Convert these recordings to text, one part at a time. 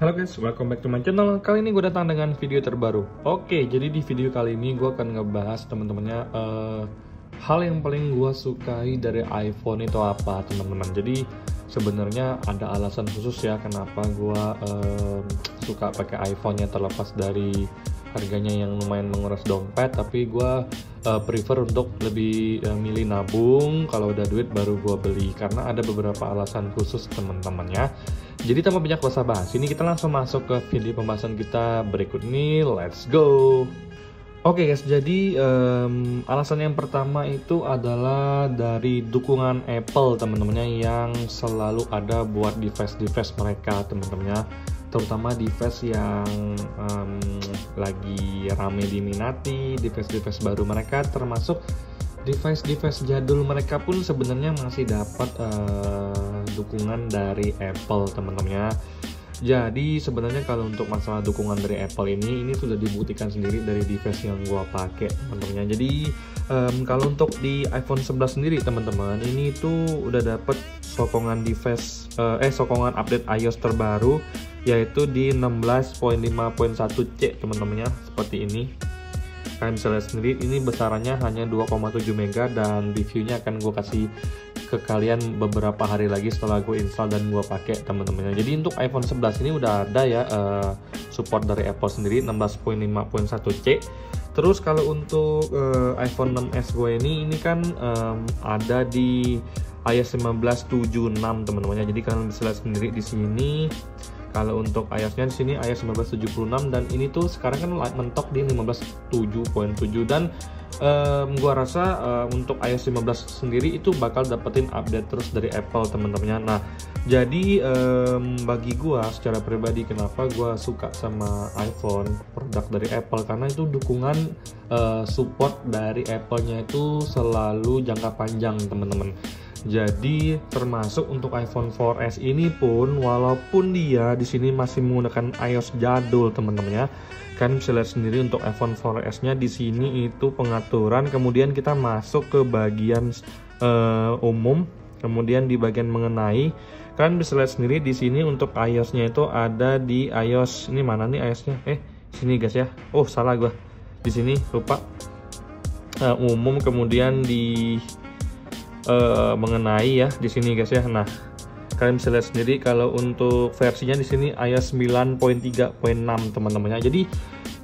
Halo guys, welcome back to my channel. Kali ini gue datang dengan video terbaru. Oke, jadi di video kali ini gue akan ngebahas teman-temannya hal yang paling gue sukai dari iPhone itu apa, teman-teman. Jadi sebenarnya ada alasan khusus ya kenapa gue suka pakai iPhone-nya, terlepas dari harganya yang lumayan menguras dompet, tapi gue prefer untuk lebih milih nabung. Kalau udah duit baru gue beli, karena ada beberapa alasan khusus teman-temannya. Jadi tanpa banyak basa-basi, ini kita langsung masuk ke video pembahasan kita berikut ini. Let's go. Oke guys, jadi alasan yang pertama itu adalah dari dukungan Apple teman-temannya yang selalu ada buat device-device mereka teman-temannya, terutama device yang lagi rame diminati, device-device baru mereka, termasuk device-device jadul mereka pun sebenarnya masih dapat dukungan dari Apple teman-temannya. Jadi sebenarnya kalau untuk masalah dukungan dari Apple ini sudah dibuktikan sendiri dari device yang gua pakai teman-temannya. Jadi kalau untuk di iPhone 11 sendiri teman-teman, ini tuh udah dapat sokongan device sokongan update iOS terbaru, yaitu di 16.5.1c teman-temannya, seperti ini. Kalian bisa lihat sendiri, ini besarannya hanya 2,7 mega dan reviewnya akan gue kasih ke kalian beberapa hari lagi setelah gue install dan gue pakai teman-temannya. Jadi untuk iPhone 11 ini udah ada ya support dari Apple sendiri 16.5.1c. Terus kalau untuk iPhone 6s gue ini kan ada di iOS 15.7.6 teman-temannya. Jadi kalian bisa lihat sendiri di sini. Kalau untuk iOS-nya di sini iOS 15.76 dan ini tuh sekarang kan mentok di 15.7.7 dan gua rasa untuk iOS 15 sendiri itu bakal dapetin update terus dari Apple teman-temannya. Nah, jadi bagi gua secara pribadi kenapa gua suka sama iPhone produk dari Apple, karena itu dukungan support dari Apple-nya itu selalu jangka panjang teman-teman. Jadi termasuk untuk iPhone 4S ini pun, walaupun dia di sini masih menggunakan iOS jadul teman-teman ya, kan bisa lihat sendiri untuk iPhone 4S-nya di sini itu pengaturan, kemudian kita masuk ke bagian umum, kemudian di bagian mengenai, kan bisa lihat sendiri di sini untuk iOS-nya itu ada di iOS, ini mana nih iOS-nya? Sini guys ya. Oh salah gua, di sini lupa. Umum, kemudian di mengenai ya di sini guys ya. Nah, kalian bisa lihat sendiri kalau untuk versinya di sini iOS 9.3.6 teman-temannya. Jadi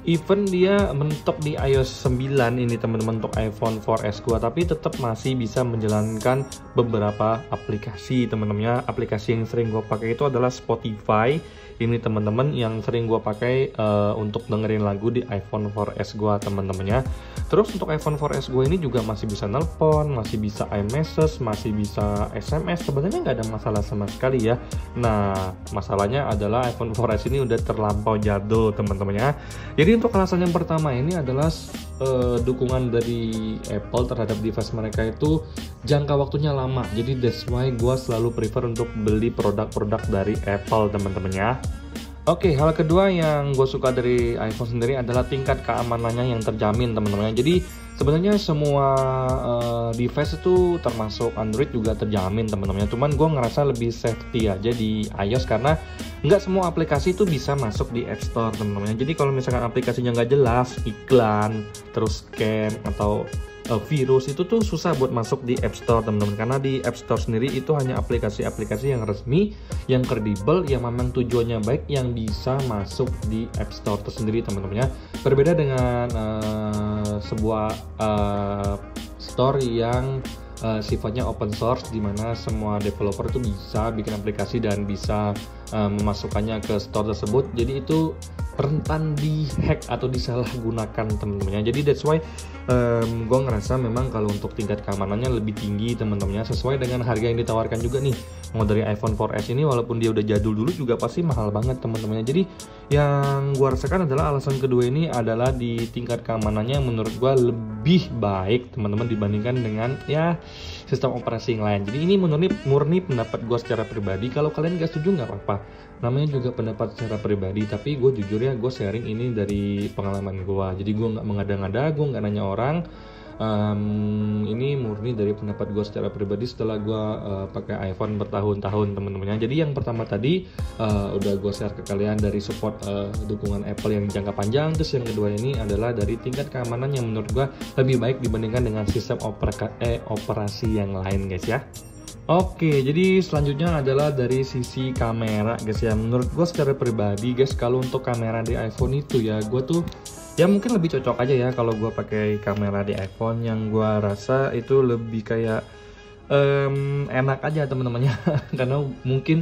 even dia mentok di iOS 9 ini teman-teman untuk iPhone 4S gua, tapi tetap masih bisa menjalankan beberapa aplikasi teman-temannya. Aplikasi yang sering gua pakai itu adalah Spotify. Ini teman-teman yang sering gua pakai untuk dengerin lagu di iPhone 4S gua teman-temannya. Terus untuk iPhone 4S gue ini juga masih bisa nelpon, masih bisa iMessage, masih bisa SMS. Sebenarnya nggak ada masalah sama sekali ya. Nah, masalahnya adalah iPhone 4S ini udah terlampau jadul teman-temannya. Jadi untuk alasan yang pertama ini adalah dukungan dari Apple terhadap device mereka itu jangka waktunya lama. Jadi that's why gue selalu prefer untuk beli produk-produk dari Apple teman-temannya. Oke, hal kedua yang gue suka dari iPhone sendiri adalah tingkat keamanannya yang terjamin teman-teman. Jadi sebenarnya semua device itu termasuk Android juga terjamin teman-teman. Cuman gue ngerasa lebih safety aja di iOS karena nggak semua aplikasi itu bisa masuk di App Store teman-teman. Jadi kalau misalkan aplikasinya nggak jelas, iklan, terus scam atau virus itu tuh susah buat masuk di App Store teman-teman, karena di App Store sendiri itu hanya aplikasi-aplikasi yang resmi, yang kredibel, yang memang tujuannya baik, yang bisa masuk di App Store tersendiri teman-temannya. Berbeda dengan sebuah store yang sifatnya open source, di mana semua developer itu bisa bikin aplikasi dan bisa memasukkannya ke store tersebut. Jadi itu rentan dihack atau disalahgunakan teman-temannya. Jadi that's why gue ngerasa memang kalau untuk tingkat keamanannya lebih tinggi teman-temannya, sesuai dengan harga yang ditawarkan juga nih. Mau dari iPhone 4S ini walaupun dia udah jadul dulu juga pasti mahal banget teman-temannya. Jadi yang gue rasakan adalah alasan kedua ini adalah di tingkat keamanannya menurut gue lebih baik teman-teman dibandingkan dengan ya sistem operasi yang lain. Jadi ini murni pendapat gue secara pribadi. Kalau kalian gak setuju nggak apa-apa, namanya juga pendapat secara pribadi. Tapi gue jujur ya, gue sharing ini dari pengalaman gue. Jadi gue nggak mengada-ngada, gue nggak nanya orang. Ini murni dari pendapat gue secara pribadi setelah gue pakai iPhone bertahun-tahun teman-temannya. Jadi yang pertama tadi udah gue share ke kalian dari support dukungan Apple yang jangka panjang. Terus yang kedua ini adalah dari tingkat keamanan yang menurut gue lebih baik dibandingkan dengan sistem operasi yang lain guys ya. Oke, jadi selanjutnya adalah dari sisi kamera guys ya. Menurut gue secara pribadi guys, kalau untuk kamera di iPhone itu ya, gue tuh ya mungkin lebih cocok aja ya kalau gue pakai kamera di iPhone. Yang gue rasa itu lebih kayak enak aja teman-temannya karena mungkin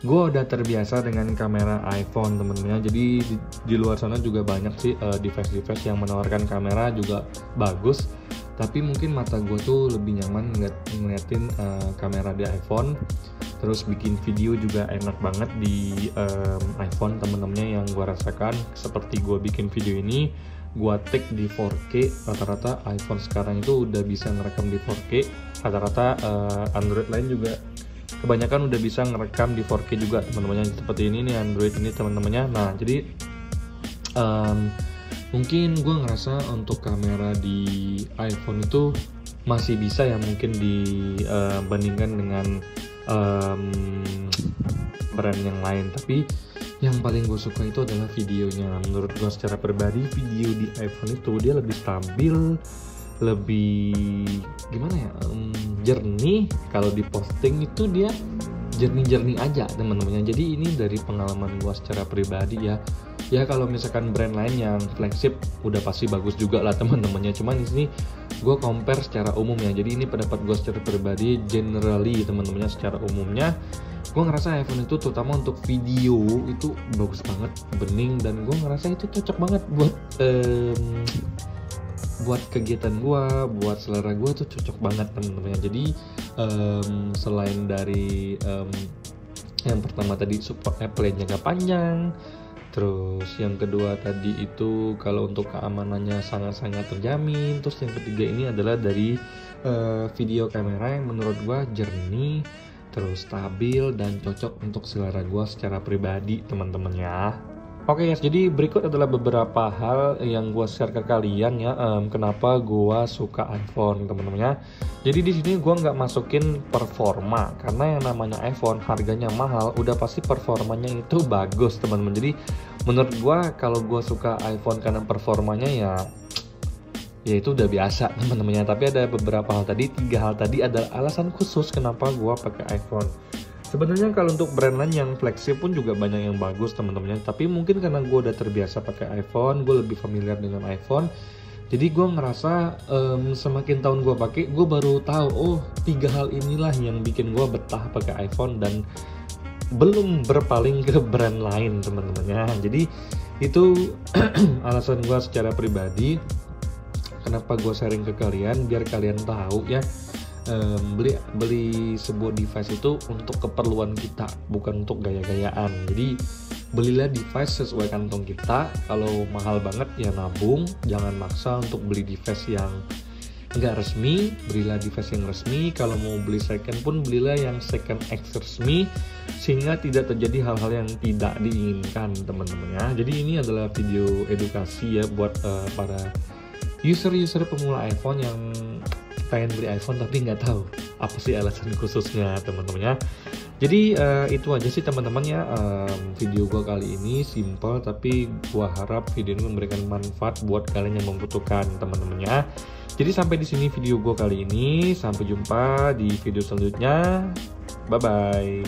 gue udah terbiasa dengan kamera iPhone teman-temannya. Jadi di luar sana juga banyak sih device-device yang menawarkan kamera juga bagus, tapi mungkin mata gue tuh lebih nyaman ngeliatin kamera di iPhone. Terus bikin video juga enak banget di iPhone temen-temennya. Yang gue rasakan seperti gue bikin video ini, gue take di 4K. Rata-rata iPhone sekarang itu udah bisa ngerekam di 4K. Rata-rata Android lain juga kebanyakan udah bisa ngerekam di 4K juga teman-temannya. Seperti ini nih Android ini teman-temannya. Nah jadi mungkin gue ngerasa untuk kamera di iPhone itu masih bisa ya mungkin dibandingkan dengan brand yang lain. Tapi yang paling gue suka itu adalah videonya. Menurut gue secara pribadi video di iPhone itu dia lebih stabil, lebih gimana ya, jernih. Kalau diposting itu dia jernih-jernih aja teman-temannya. Jadi ini dari pengalaman gue secara pribadi ya. Ya kalau misalkan brand lain yang flagship udah pasti bagus juga lah teman-temannya. Cuman di sini gue compare secara umum ya. Jadi ini pendapat gue secara pribadi, generally teman-temannya secara umumnya. Gue ngerasa iPhone itu terutama untuk video itu bagus banget, bening, dan gue ngerasa itu cocok banget buat kegiatan gue, buat selera gue tuh cocok banget teman-temannya. Jadi selain dari yang pertama tadi support Apple yang jangka panjang, terus yang kedua tadi itu kalau untuk keamanannya sangat-sangat terjamin. Terus yang ketiga ini adalah dari video kamera yang menurut gua jernih, terus stabil dan cocok untuk selera gua secara pribadi teman-teman ya. Oke guys, jadi berikut adalah beberapa hal yang gue share ke kalian ya, kenapa gue suka iPhone teman-teman ya. Jadi di sini gue nggak masukin performa karena yang namanya iPhone harganya mahal, udah pasti performanya itu bagus teman-teman. Jadi menurut gue kalau gue suka iPhone karena performanya ya itu udah biasa teman-temannya. Tapi ada beberapa hal tadi, 3 hal tadi adalah alasan khusus kenapa gue pakai iPhone. Sebenarnya kalau untuk brand lain yang flagship pun juga banyak yang bagus teman-temannya. Tapi mungkin karena gue udah terbiasa pakai iPhone, gue lebih familiar dengan iPhone. Jadi gue ngerasa semakin tahun gue pakai, gue baru tahu oh 3 hal inilah yang bikin gue betah pakai iPhone dan belum berpaling ke brand lain teman-temannya. Jadi itu alasan gue secara pribadi kenapa gue sharing ke kalian biar kalian tahu ya. Beli sebuah device itu untuk keperluan kita, bukan untuk gaya-gayaan. Jadi belilah device sesuai kantong kita. Kalau mahal banget ya nabung, jangan maksa untuk beli device yang nggak resmi. Belilah device yang resmi. Kalau mau beli second pun belilah yang second X resmi, sehingga tidak terjadi hal-hal yang tidak diinginkan teman-teman ya. Jadi ini adalah video edukasi ya buat para user-user pemula iPhone yang pengen beli iPhone tapi nggak tahu apa sih alasan khususnya teman-teman ya. Jadi itu aja sih teman-teman ya, video gua kali ini simple tapi gua harap video ini memberikan manfaat buat kalian yang membutuhkan teman-teman ya. Jadi sampai di sini video gua kali ini, sampai jumpa di video selanjutnya, bye bye.